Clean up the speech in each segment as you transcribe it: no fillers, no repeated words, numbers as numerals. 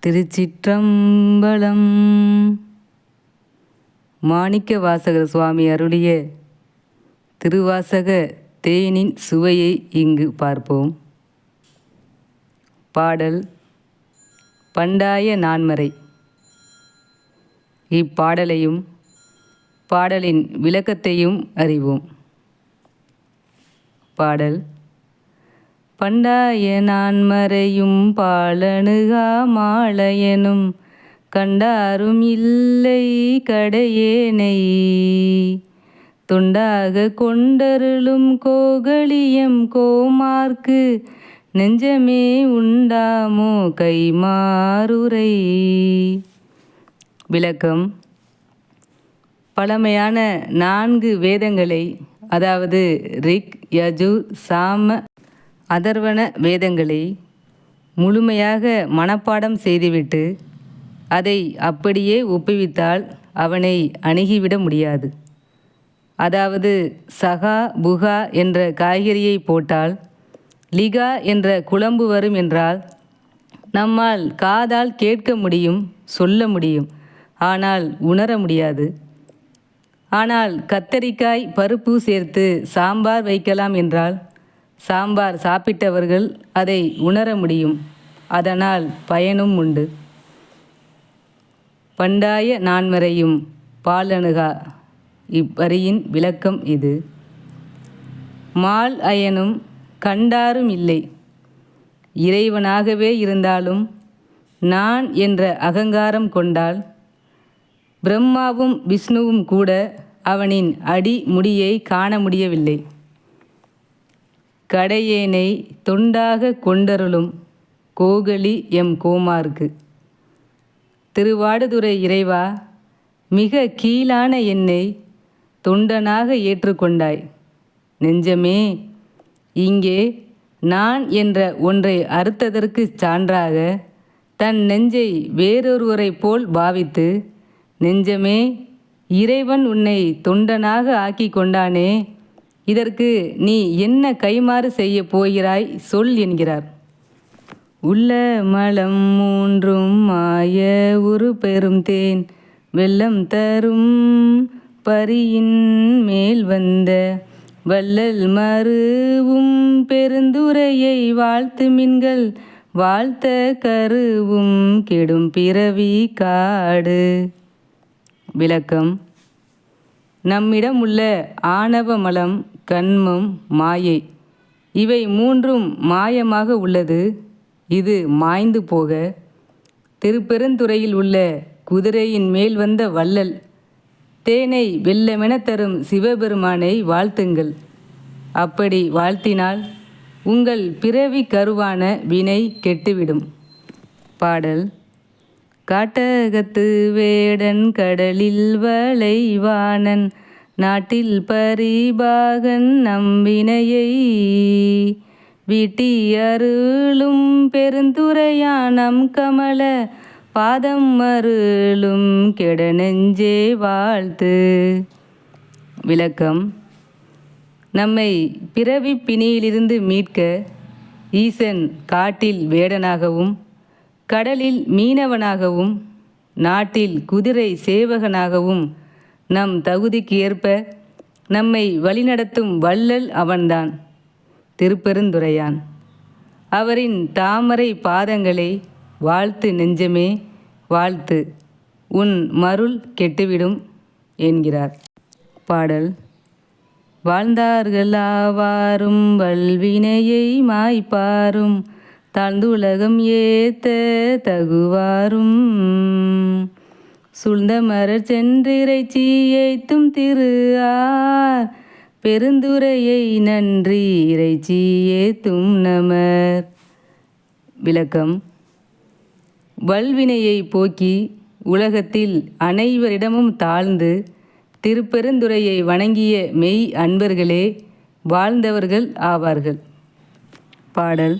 திருச்சிற்றம்பலம். மாணிக்க வாசகர் சுவாமி அருளிய திருவாசக தேனின் சுவையை இங்கு பார்ப்போம். பாடல் பண்டாய நான்மறை. இப்பாடலையும் பாடலின் விளக்கத்தையும் அறிவோம். பாடல் பண்டாய நான்மறையும் பாலணுகா மாலையனும் கண்டாரும் இல்லை கடையேனை தொண்டாக கொண்டருளும் கோகலியம் கோமார்க்கு நெஞ்சமே உண்டாமோ கைமாறுரை. விளக்கம். பழமையான 4 வேதங்களை, அதாவது ரிக், யஜுர், சாம, அதர்வண வேதங்களை முழுமையாக மனப்பாடம் செய்துவிட்டு அதை அப்படியே ஒப்புவித்தால் அவனை அணுகிவிட முடியாது. அதாவது சகா புகா என்ற காய்கறியை போட்டால் லிகா என்ற குழம்பு வரும் என்றால் நம்மால் காதால் கேட்க முடியும், சொல்ல முடியும், ஆனால் உணர முடியாது. ஆனால் கத்தரிக்காய் பருப்பு சேர்த்து சாம்பார் வைக்கலாம் என்றால் சாம்பார் சாப்பிட்டவர்கள் அதை உணர முடியும், அதனால் பயனும் உண்டு. பண்டாய நான்மறையும் பாலணுகா இவ்வரியின் விளக்கம் இது. மால் அயனும் கண்டாரும் இல்லை. இறைவனாகவே இருந்தாலும் நான் என்ற அகங்காரம் கொண்டால் பிரம்மாவும் விஷ்ணுவும் கூட அவனின் அடி முடியை காண முடியவில்லை. கடையேனை தொண்டாக கொண்டருளும் கோகலி எம் கோமார்க்கு. திருவாடுதுறை இறைவா, மிக கீழான என்னை தொண்டனாக ஏற்றுக்கொண்டாய். நெஞ்சமே, இங்கே நான் என்ற ஒன்றை அறுத்ததற்கு சான்றாக தன் நெஞ்சை வேறொருவரைப் போல் பாவித்து, நெஞ்சமே, இறைவன் உன்னை தொண்டனாக ஆக்கி கொண்டானே, இதற்கு நீ என்ன கைமாறு செய்ய போகிறாய் சொல் என்கிறார். உள்ள மலம் 3 மாய உரு பெரும் தேன் வெள்ளம் தரும் பரியின் மேல் வந்த வள்ளல் மருவும் பெருந்துரையை வாழ்த்து மின்கள் வாழ்த்த கருவும் கெடும் பிறவி காடு. விளக்கம். நம்மிடம் உள்ள ஆணவ மலம், கன்மம், மாயை இவை 3ம் மாயமாக உள்ளது. இது மாய்ந்து போக திருப்பெருந்துறையில் உள்ள குதிரையின் மேல் வந்த வள்ளல் தேனை வெள்ளமென தரும் சிவபெருமானை வாழ்த்துங்கள். அப்படி வாழ்த்தினால் உங்கள் பிறவி கருவான வினை கெட்டுவிடும். பாடல். காட்டகத்து வேடன் கடலில் வளைவானன் நாட்டில் பரிபாகன் நம்பினையை வீட்டி அருளும் பெருந்துரையானம் கமல பாதம் அருளும் கெட நெஞ்சே வாழ்த்து. விளக்கம். நம்மை பிறவி பிணியிலிருந்து மீட்க ஈசன் காட்டில் வேடனாகவும், கடலில் மீனவனாகவும், நாட்டில் குதிரை சேவகனாகவும் நம் தகுதிக்கு ஏற்ப நம்மை வழிநடத்தும் வள்ளல் அவன்தான், திருப்பெருந்துரையான். அவரின் தாமரை பாதங்களை வாழ்த்து நெஞ்சமே வாழ்த்து, உன் மருள் கெட்டுவிடும் என்கிறார். பாடல். வாழ்ந்தார்கள் ஆவாரும் வல்வினையை மாய்ப்பாரும் தாழ்ந்துலகம் ஏத்த தகுவாரும் சூழ்ந்த மரர் சென்றிறைச்சி ஏத்தும் திரு ஆர் பெருந்துரையை நன்றி இறைச்சி ஏத்தும் நமர். விளக்கம். வல்வினையை போக்கி உலகத்தில் அனைவரிடமும் தாழ்ந்து திருப்பெருந்துரையை வணங்கிய மெய் அன்பர்களே வாழ்ந்தவர்கள் ஆவார்கள். பாடல்.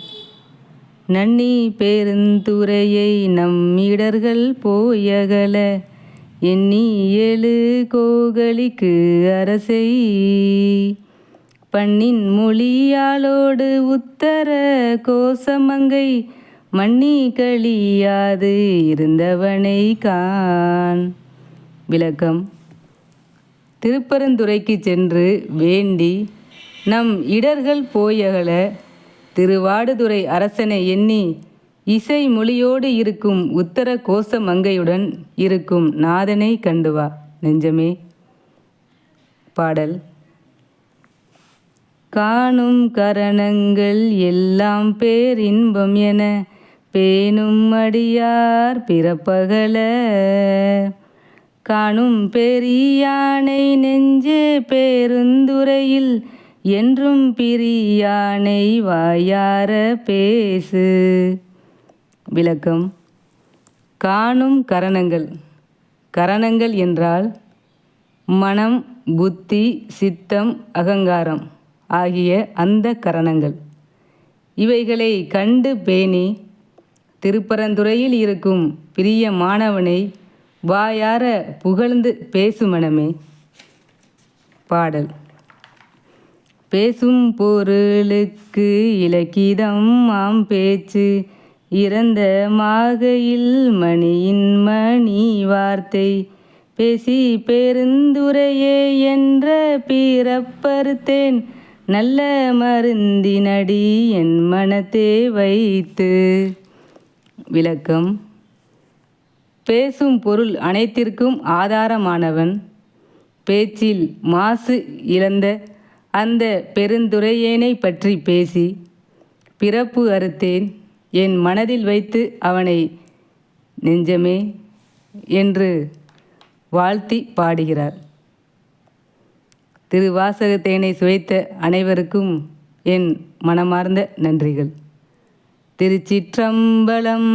நன்னி பெருந்துரையை நம்மிடர்கள் போயகல எண்ணி எழு கோகலிக்கு அரசை பண்ணின் மொழியாளோடு உத்தர கோசமங்கை மன்னி கழியாது இருந்தவனை காண். விளக்கம். திருப்பரந்துரைக்கு சென்று வேண்டி நம் இடர்கள் போயகல திருவாடுதுறை அரசனை எண்ணி இசை மொழியோடு இருக்கும் உத்தர கோச மங்கையுடன் இருக்கும் நாதனை கண்டுவா நெஞ்சமே. பாடல். காணும் கரணங்கள் எல்லாம் பேரின்பம் என பேணும் அடியார் பிறப்பகல காணும் பெரியானை நெஞ்சே பேருந்துரையில் என்றும் பிரியானை வாயார பேசு. விளக்கம். காணும் கரணங்கள். கரணங்கள் என்றால் மனம், புத்தி, சித்தம், அகங்காரம் ஆகிய அந்த கரணங்கள். இவைகளை கண்டு பேணி திருப்பரந்துரையில் இருக்கும் பிரியமானவனை வாயார புகழ்ந்து பேசுமனமே. பாடல். பேசும் பொருளுக்கு இலக்கிதம் ஆம் பேச்சு இறந்த மாகையில் மணியின் மணி வார்த்தை பேசி பெருந்துரையே என்ற பிறப்பறுத்தேன் நல்ல மருந்தினடி என் மனத்தே வைத்து. விளக்கம். பேசும் பொருள் அனைத்திற்கும் ஆதாரமானவன் பேச்சில் மாசு இழந்த அந்த பெருந்துரையேனை பற்றி பேசி பிறப்பு அறுத்தேன் என் மனதில் வைத்து அவனை நெஞ்சமே என்று வாழ்த்தி பாடுகிறார். திருவாசகத்தேனை சுவைத்த அனைவருக்கும் என் மனமார்ந்த நன்றிகள். திருச்சிற்றம்பலம்.